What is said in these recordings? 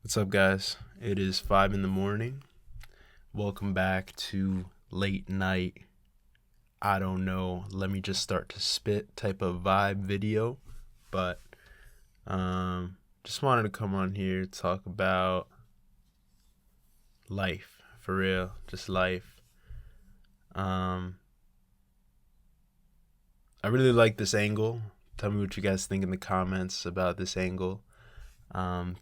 What's up, guys? It is 5 in the morning. Welcome back to late night. I don't know. Let me just start to spit type of vibe video. But just wanted to come on here talk about life for real, just life. Um, I really like this angle. Tell me what you guys think in the comments about this angle. Um,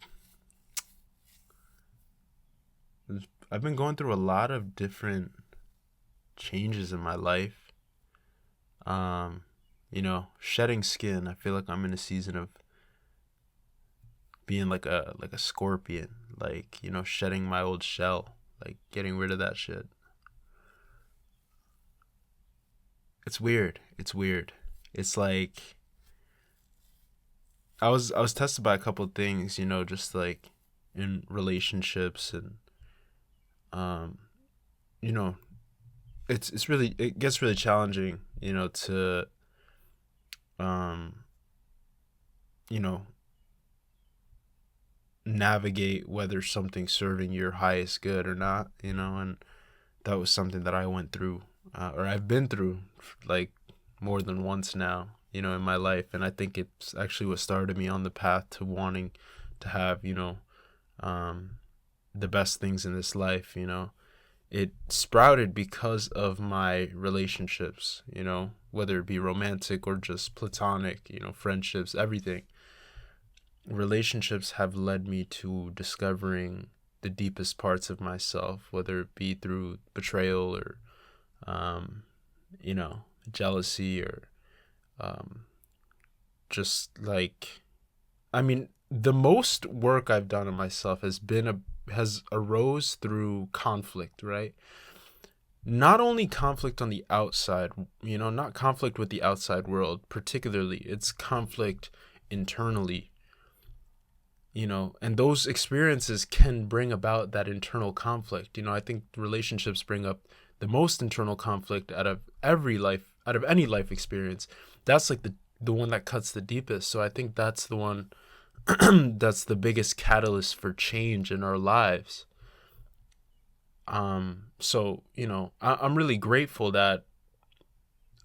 I've been going through a lot of different changes in my life. Um, shedding skin. I feel like I'm in a season of being like a scorpion, shedding my old shell, like getting rid of that shit. It's weird. It's weird. It's like I was tested by a couple of things, just like in relationships and um, you know, it gets really challenging, to um, you know, navigate whether something's serving your highest good or not, and that was something that I went through, or I've been through, like more than once now, in my life, and I think it's actually what started me on the path to wanting to have, um, the best things in this life. It sprouted because of my relationships, whether it be romantic or just platonic, friendships, everything. Relationships have led me to discovering the deepest parts of myself, whether it be through betrayal or, um, you know, jealousy or um, just like, I mean, the most work I've done on myself has arose through conflict, right? Not only conflict on the outside, not conflict with the outside world, particularly, it's conflict internally, and those experiences can bring about that internal conflict. I think relationships bring up the most internal conflict out of any life experience. That's like the one that cuts the deepest. So I think that's the one that's the biggest catalyst for change in our lives. So, I'm really grateful that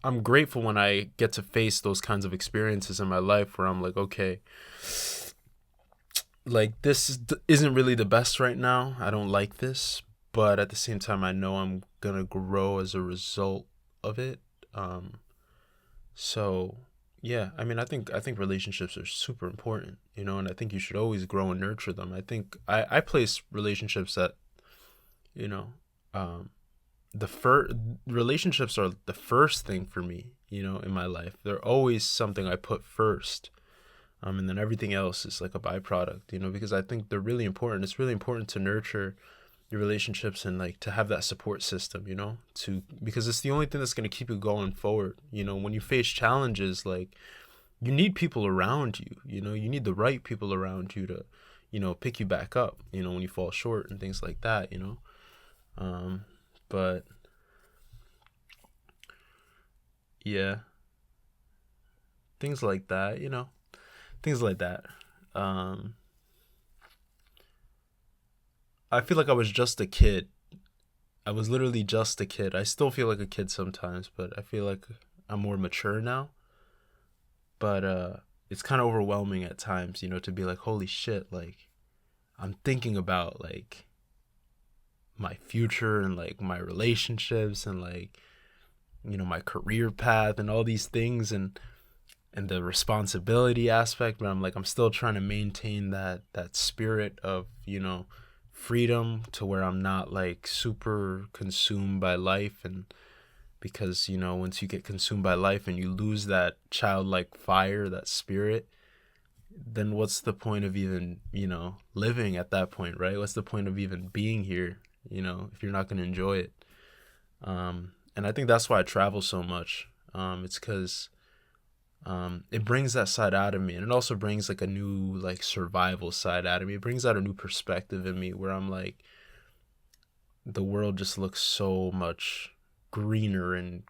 I'm grateful when I get to face those kinds of experiences in my life where I'm like, okay, like isn't really the best right now. I don't like this, but at the same time, I know I'm gonna grow as a result of it. Um, so yeah, I mean, I think relationships are super important, and I think you should always grow and nurture them. I think I place relationships at, you know, um, the first relationships are the first thing for me, in my life. They're always something I put first. And then everything else is like a byproduct, because I think they're really important. It's really important to nurture your relationships and like to have that support system, to because it's the only thing that's going to keep you going forward. When you face challenges, like you need people around you, you need the right people around you to, pick you back up, when you fall short and things like that. Um, but yeah, things like that, things like that. Um, I feel like I was just a kid. I was literally just a kid. I still feel like a kid sometimes, but I feel like I'm more mature now. But it's kind of overwhelming at times, to be like, holy shit, like I'm thinking about like my future and like my relationships and like, my career path and all these things and the responsibility aspect, but I'm still trying to maintain that spirit of, freedom to where I'm not like super consumed by life. And because, once you get consumed by life and you lose that childlike fire, that spirit, then what's the point of even, living at that point, right? What's the point of even being here, if you're not going to enjoy it? And I think that's why I travel so much. It's because it brings that side out of me, and it also brings like a new like survival side out of me. It brings out a new perspective in me where I'm like, the world just looks so much greener and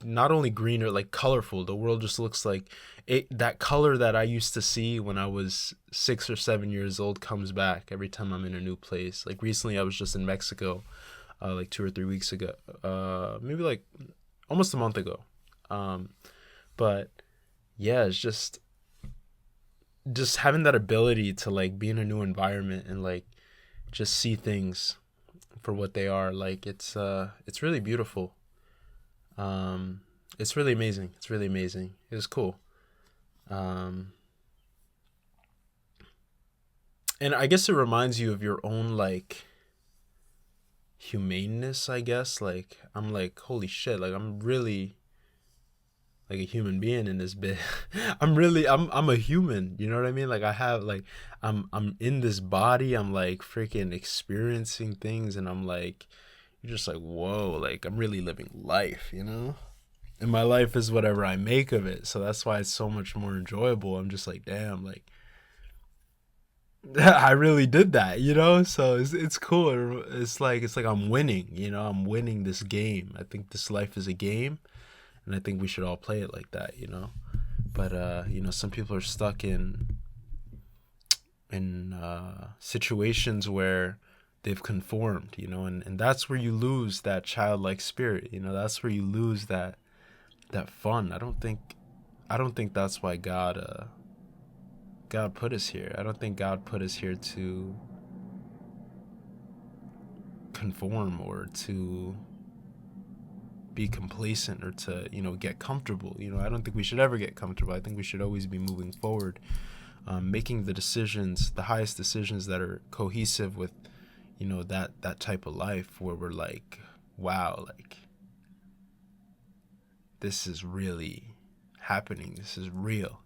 not only greener, like colorful. The world just looks like it. That color that I used to see when I was 6 or 7 years old comes back every time I'm in a new place. Like recently, I was just in Mexico, like 2 or 3 weeks ago, maybe like almost a month ago. Um, but yeah, it's just having that ability to like be in a new environment and like just see things for what they are. Like it's really beautiful. Um, it's really amazing. It's really amazing. It was cool. Um, and I guess it reminds you of your own like humaneness. I guess like I'm like holy shit. Like I'm really like a human being in this bit. I'm a human. You know what I mean? Like I have like I'm in this body. I'm like freaking experiencing things, and I'm like you're just like whoa. Like I'm really living life. You know. And my life is whatever I make of it. So that's why it's so much more enjoyable. I'm just like, damn, like I really did that, you know? So it's cool. It's like I'm winning, you know? I'm winning this game. I think this life is a game, and I think we should all play it like that, you know? But some people are stuck in situations where they've conformed, you know, and that's where you lose that childlike spirit, you know? That's where you lose that fun. I don't think that's why God put us here. I don't think God put us here to conform or to be complacent or to, get comfortable. I don't think we should ever get comfortable. I think we should always be moving forward, making the decisions, the highest decisions that are cohesive with, that type of life where we're like, wow, like this is really happening. This is real,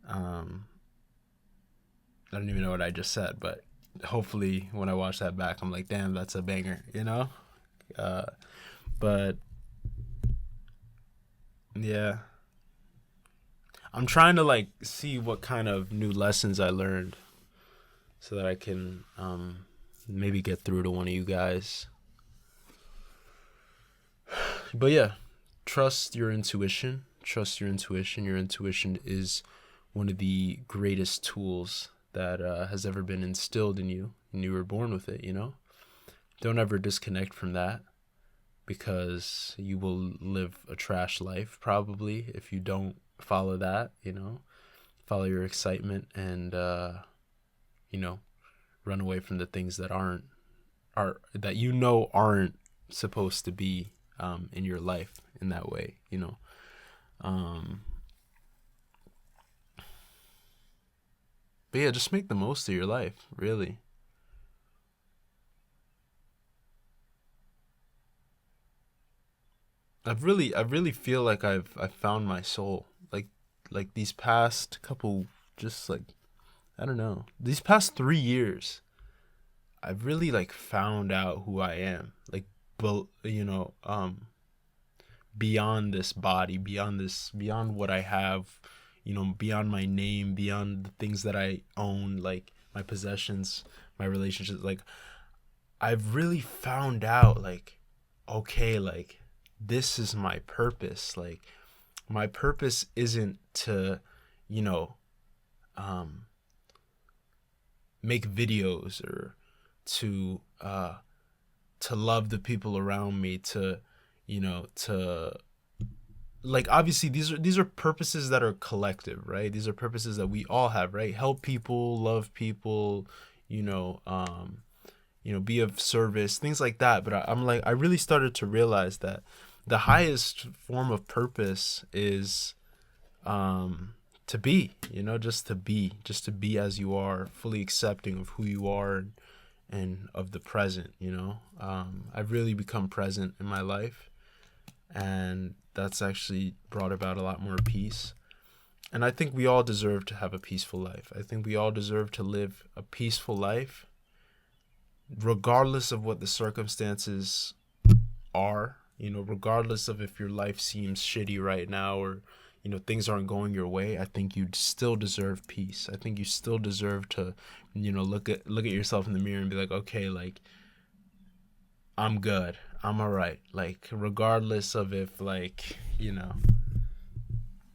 Um, I don't even know what I just said, but hopefully when I watch that back, I'm like, damn, that's a banger. Uh, but yeah, I'm trying to like see what kind of new lessons I learned so that I can maybe get through to one of you guys. But yeah, trust your intuition. Trust your intuition. Your intuition is one of the greatest tools that has ever been instilled in you, and you were born with it. Don't ever disconnect from that, because you will live a trash life probably if you don't follow that. Follow your excitement and you know run away from the things that aren't supposed to be in your life in that way. um but yeah, just make the most of your life, really. I really feel like I've found my soul, like these past couple, just like, I don't know, these past 3 years I've really like found out who I am, like, beyond this body, beyond what I have, beyond my name, beyond the things that I own, like my possessions, my relationships. Like, I've really found out, like, okay, like, this is my purpose. Like, my purpose isn't to, you know, um, make videos or to to love the people around me, to like, obviously these are purposes that are collective, right? These are purposes that we all have, right? Help people, love people, you know um be of service, things like that. But I'm like, I really started to realize that the highest form of purpose is to be, just to be as you are, fully accepting of who you are, and of the present. I've really become present in my life, and that's actually brought about a lot more peace. And I think we all deserve to have a peaceful life. I think we all deserve to live a peaceful life, regardless of what the circumstances are, regardless of if your life seems shitty right now, or things aren't going your way. I think you still deserve peace. I think you still deserve to look at yourself in the mirror and be like, okay, like, I'm good. I'm all right. Like, regardless of if, like,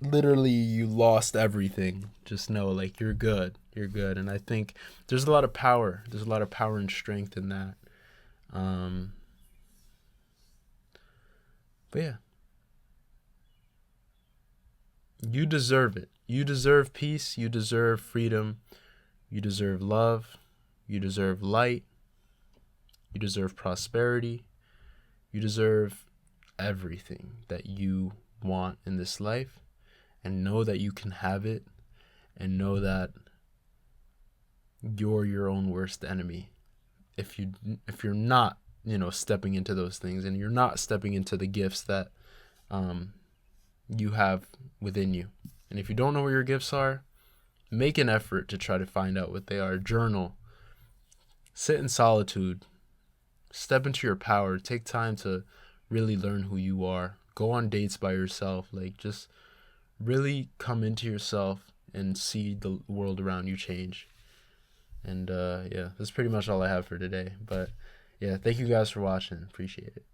literally you lost everything, just know, like, you're good. You're good. And I think there's a lot of power. There's a lot of power and strength in that. But yeah, you deserve it. You deserve peace. You deserve freedom. You deserve love. You deserve light. You deserve prosperity. You deserve everything that you want in this life, and know that you can have it, and know that you're your own worst enemy if you're not, stepping into those things, and you're not stepping into the gifts that you have within you. And if you don't know where your gifts are, make an effort to try to find out what they are. Journal, sit in solitude, step into your power, take time to really learn who you are. Go on dates by yourself. Like, just really come into yourself and see the world around you change. And yeah, that's pretty much all I have for today. But yeah, thank you guys for watching. Appreciate it.